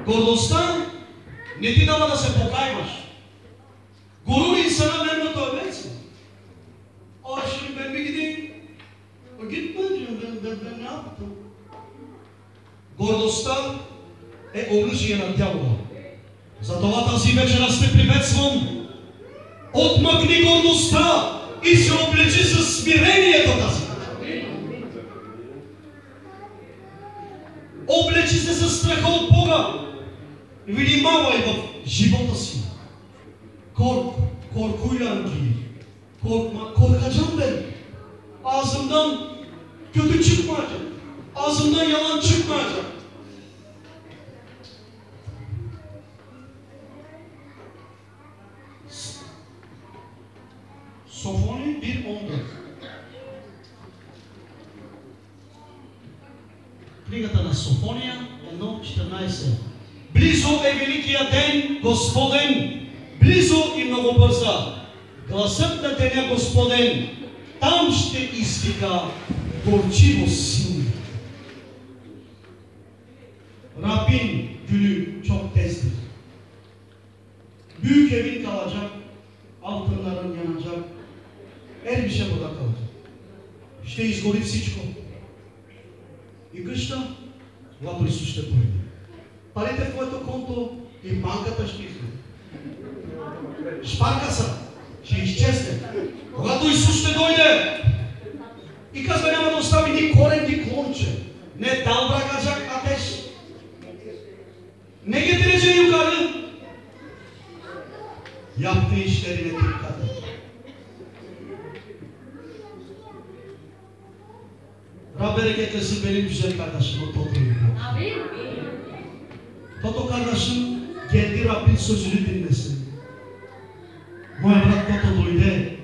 Гордостта не ти дава да се покайваш. Гурур insana verme tövbe etsin. Aa şimdi ben bir gideyim. Gitme diyor, ben ne yaptım? Гордостта е оръжие на дявола. Затова тази вечер аз те приветствам. Отмъкни гордостта и се облечи със смирението тази. Облечи се със страха от Бога. Внимавай в живота си. Korkuyla giy. Korkacağım ben. Ağzımdan kötü çıkmayacak. Ağzımdan yalan çıkmayacak. Sofoni 1.14. Книгата на Софония 1.14. Близо е великия ден Господен, близо и много бърза. Гласът на деня Господен, там ще извика горчиво силни. Rabbin günü çok tezdir. Büyük evin kalacak, altınların yanacak, her bir şey burada kalacak. Ще изгори всичко. И къща, когато Исус ще дойде. Парите в твоето конто и банката ще изгори. Шпарка са, ще изчезне. Когато Исус ще дойде и казва, няма да остави ни корен, ни клонче. Не дал брагачак атеш. Ne getireceği yukarı? Yaptığı işlerine dikkat et. Rab bereketlesin benim güzel kardeşim o Toto'yu. Toto kardeşim geldi Rabbin sözünü dinlesin. Моя брат Тото дойде.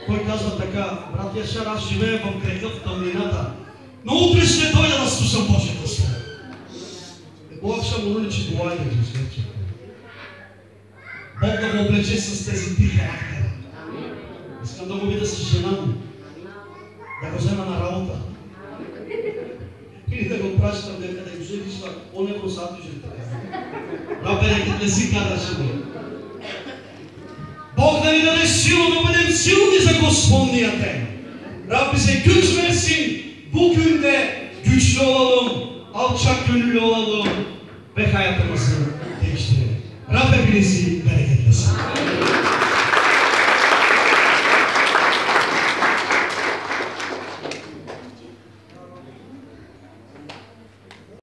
Той казва така, брат Яшар, аз живея в греха, в тъмнината, но утре ще дойда да слушам Божията слово. Бог ще му научи това и да ги свече. Бог да го облече с тези ти характера. Искам да го видя с жена му. Да го взема на работа. Или да го пращам дека да го вземиш на оневросатижите. Раберекът не си казаше го. Бог да ни даде сила да бъдем силни за Господния ден. Rabbi bize güç versin. Bugün de güçlü olalım, alçak gönüllü olalım ve hayatımızı değiştirelim. Rab hepinizi bereketlesin.